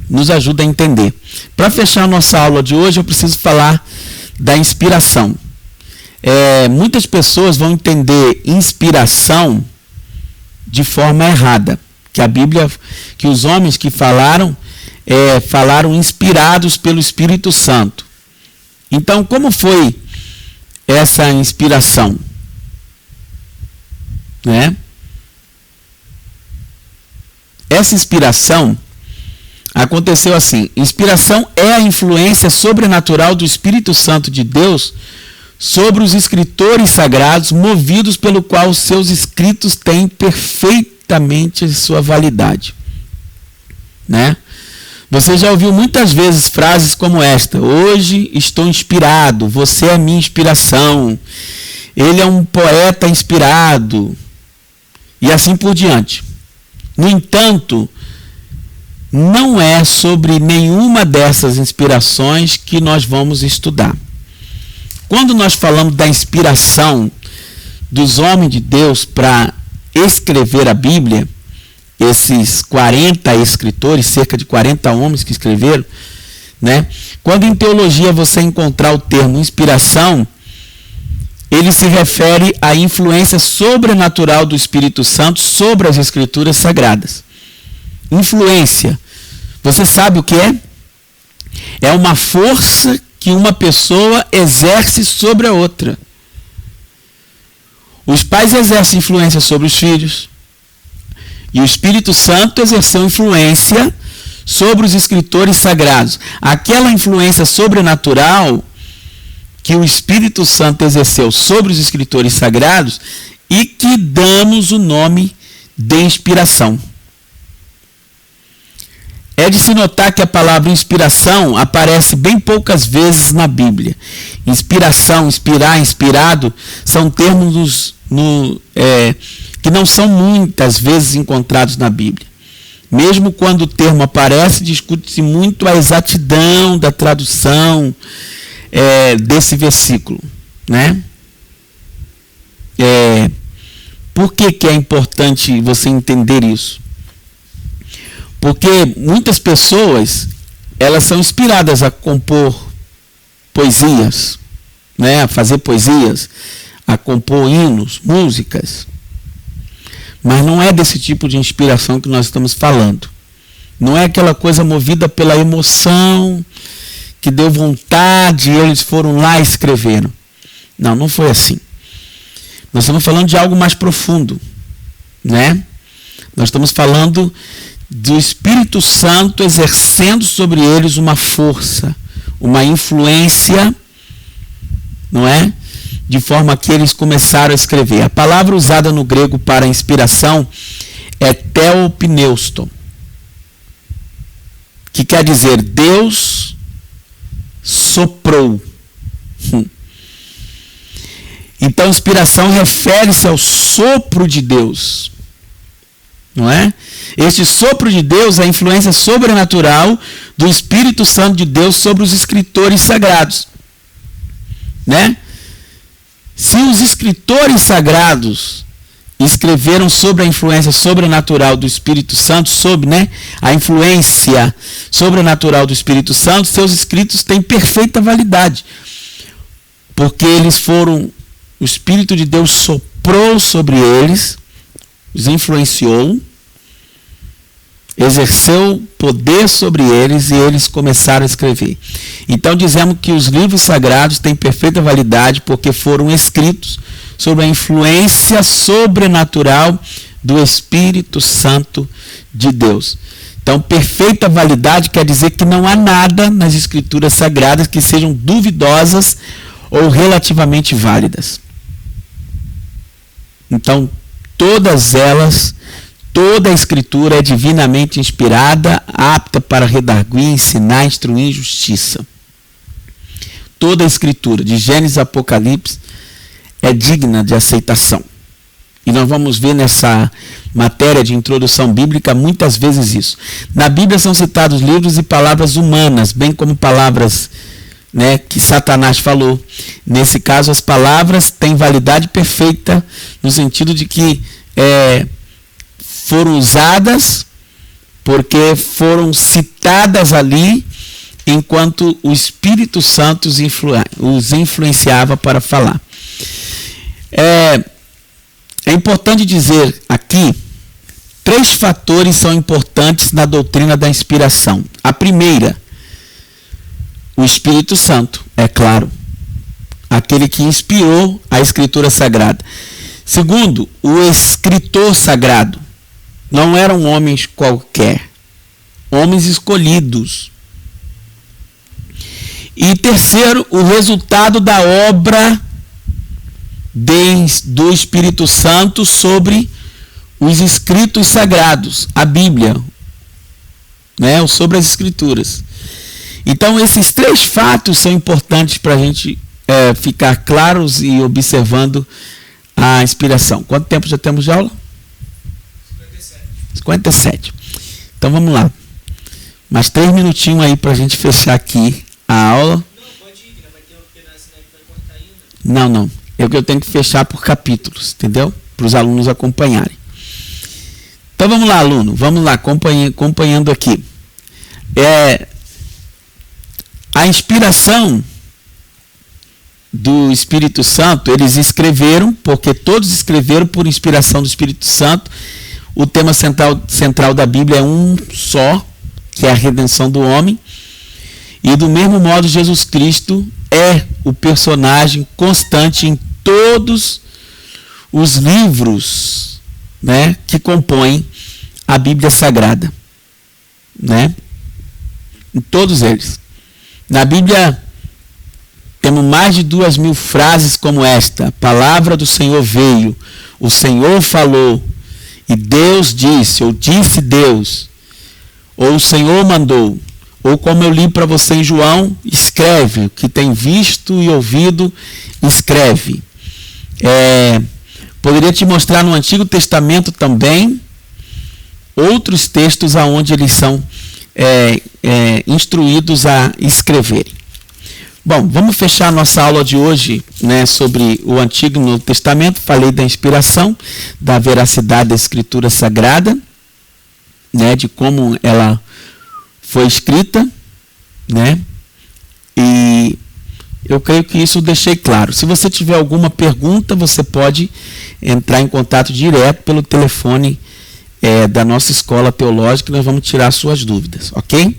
nos ajudam a entender. Para fechar a nossa aula de hoje, eu preciso falar da inspiração. Muitas pessoas vão entender inspiração de forma errada, que a Bíblia, que os homens que falaram inspirados pelo Espírito Santo. Então, como foi essa inspiração? Essa inspiração aconteceu assim. Inspiração é a influência sobrenatural do Espírito Santo de Deus sobre os escritores sagrados, movidos pelo qual os seus escritos têm perfeitamente sua validade. Você já ouviu muitas vezes frases como esta: hoje estou inspirado, você é minha inspiração, ele é um poeta inspirado, e assim por diante. No entanto, não é sobre nenhuma dessas inspirações que nós vamos estudar. Quando nós falamos da inspiração dos homens de Deus para escrever a Bíblia, esses 40 escritores, cerca de 40 homens que escreveram, quando em teologia você encontrar o termo inspiração, ele se refere à influência sobrenatural do Espírito Santo sobre as Escrituras Sagradas. Influência, você sabe o que é? É uma força que uma pessoa exerce sobre a outra. Os pais exercem influência sobre os filhos, e o Espírito Santo exerceu influência sobre os escritores sagrados. Aquela influência sobrenatural que o Espírito Santo exerceu sobre os escritores sagrados e que damos o nome de inspiração. É de se notar que a palavra inspiração aparece bem poucas vezes na Bíblia. Inspiração, inspirar, inspirado são termos que não são muitas vezes encontrados na Bíblia. Mesmo quando o termo aparece, discute-se muito a exatidão da tradução desse versículo. Por que é importante você entender isso? Porque muitas pessoas, elas são inspiradas a compor poesias, a fazer poesias, a compor hinos, músicas. Mas não é desse tipo de inspiração que nós estamos falando. Não é aquela coisa movida pela emoção, que deu vontade e eles foram lá e escreveram. Não, não foi assim. Nós estamos falando de algo mais profundo. Nós estamos falando do Espírito Santo exercendo sobre eles uma força, uma influência, de forma que eles começaram a escrever. A palavra usada no grego para inspiração é theopneuston, que quer dizer Deus soprou. Então, inspiração refere-se ao sopro de Deus. não é? Este sopro de Deus é a influência sobrenatural do Espírito Santo de Deus sobre os escritores sagrados, né? Se os escritores sagrados escreveram sobre a influência sobrenatural do Espírito Santo, sobre, né, a influência sobrenatural do Espírito Santo, seus escritos têm perfeita validade, porque eles foram, o Espírito de Deus soprou sobre eles, os influenciou, exerceu poder sobre eles e eles começaram a escrever. Então dizemos que os livros sagrados têm perfeita validade porque foram escritos sob a influência sobrenatural do Espírito Santo de Deus. Então, perfeita validade quer dizer que não há nada nas Escrituras Sagradas que sejam duvidosas ou relativamente válidas. Então, todas elas, toda a Escritura é divinamente inspirada, apta para redarguir, ensinar, instruir em justiça. Toda a Escritura, de Gênesis a Apocalipse, é digna de aceitação. E nós vamos ver nessa matéria de introdução bíblica muitas vezes isso. Na Bíblia são citados livros e palavras humanas, bem como palavras, né, que Satanás falou. Nesse caso, as palavras têm validade perfeita, no sentido de que foram usadas porque foram citadas ali enquanto o Espírito Santo os influenciava para falar. É importante dizer aqui, 3 fatores são importantes na doutrina da inspiração. A primeira, o Espírito Santo, é claro, aquele que inspirou a Escritura Sagrada. Segundo, o escritor sagrado. Não eram homens qualquer, homens escolhidos. E terceiro, o resultado da obra do Espírito Santo sobre os escritos sagrados, a Bíblia, né, sobre as Escrituras. Então, esses 3 fatos são importantes para a gente ficar claros e observando a inspiração. Quanto tempo já temos de aula? 57. Então, vamos lá. Mais 3 minutinhos aí para a gente fechar aqui a aula. Não, pode ir, vai ter um pedaço que vai cortar ainda. Não. Eu tenho que fechar por capítulos, entendeu? Para os alunos acompanharem. Então vamos lá, aluno. Vamos lá, acompanhando aqui. A inspiração do Espírito Santo, eles escreveram, porque todos escreveram por inspiração do Espírito Santo. O tema central da Bíblia é um só, que é a redenção do homem. E do mesmo modo, Jesus Cristo é o personagem constante em todos os livros, né, que compõem a Bíblia Sagrada, né? Em todos eles. Na Bíblia temos mais de 2.000 frases como esta: a palavra do Senhor veio, o Senhor falou, e Deus disse, ou disse Deus, ou o Senhor mandou. Ou como eu li para você em João, escreve, o que tem visto e ouvido, escreve. Poderia te mostrar no Antigo Testamento também outros textos aonde eles são instruídos a escreverem. Bom, vamos fechar a nossa aula de hoje, né, sobre o Antigo e Novo Testamento. Falei da inspiração, da veracidade da Escritura Sagrada, né, de como ela foi escrita, né? E eu creio que isso eu deixei claro. Se você tiver alguma pergunta, você pode entrar em contato direto pelo telefone da nossa escola teológica, nós vamos tirar suas dúvidas, ok?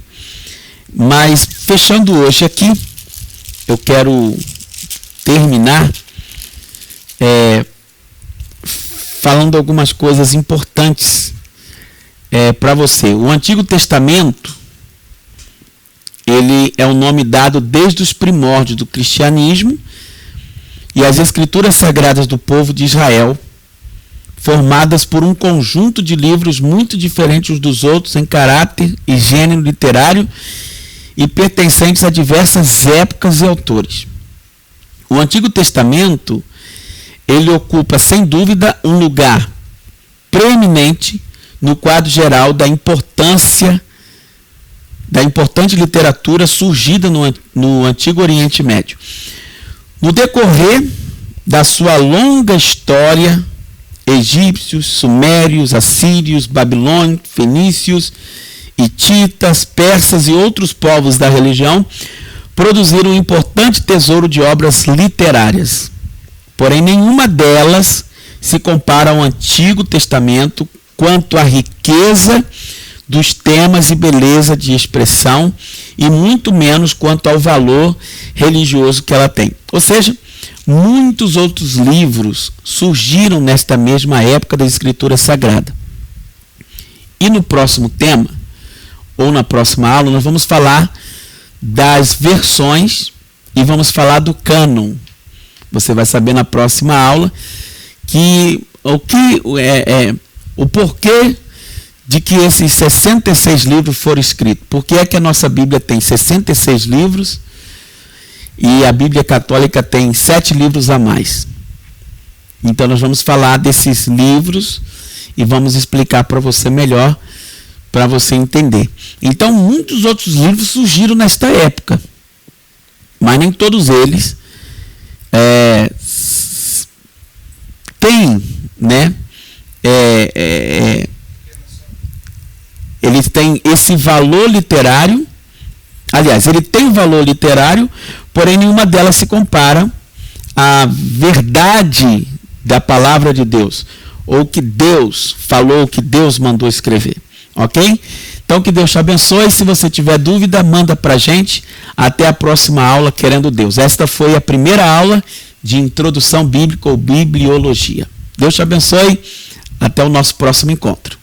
Mas, fechando hoje aqui, eu quero terminar falando algumas coisas importantes para você. O Antigo Testamento, ele é um nome dado desde os primórdios do cristianismo, e as Escrituras Sagradas do povo de Israel, formadas por um conjunto de livros muito diferentes uns dos outros em caráter e gênero literário e pertencentes a diversas épocas e autores. O Antigo Testamento, ele ocupa sem dúvida um lugar preeminente no quadro geral da importante literatura surgida no Antigo Oriente Médio. No decorrer da sua longa história, egípcios, sumérios, assírios, babilônios, fenícios, hititas, persas e outros povos da religião produziram um importante tesouro de obras literárias. Porém, nenhuma delas se compara ao Antigo Testamento quanto à riqueza dos temas e beleza de expressão, e muito menos quanto ao valor religioso que ela tem. Ou seja, muitos outros livros surgiram nesta mesma época da Escritura Sagrada. E no próximo tema, ou na próxima aula, nós vamos falar das versões e vamos falar do cânon. Você vai saber na próxima aula o porquê de que esses 66 livros foram escritos. Por que é que a nossa Bíblia tem 66 livros e a Bíblia Católica tem 7 livros a mais? Então nós vamos falar desses livros e vamos explicar para você melhor, para você entender. Então muitos outros livros surgiram nesta época, mas nem todos eles têm, né? Ele tem esse valor literário. Aliás, ele tem um valor literário, porém nenhuma delas se compara à verdade da palavra de Deus, ou que Deus falou, que Deus mandou escrever. Ok? Então que Deus te abençoe. Se você tiver dúvida, manda para a gente. Até a próxima aula, querendo Deus. Esta foi a primeira aula de introdução bíblica ou bibliologia. Deus te abençoe. Até o nosso próximo encontro.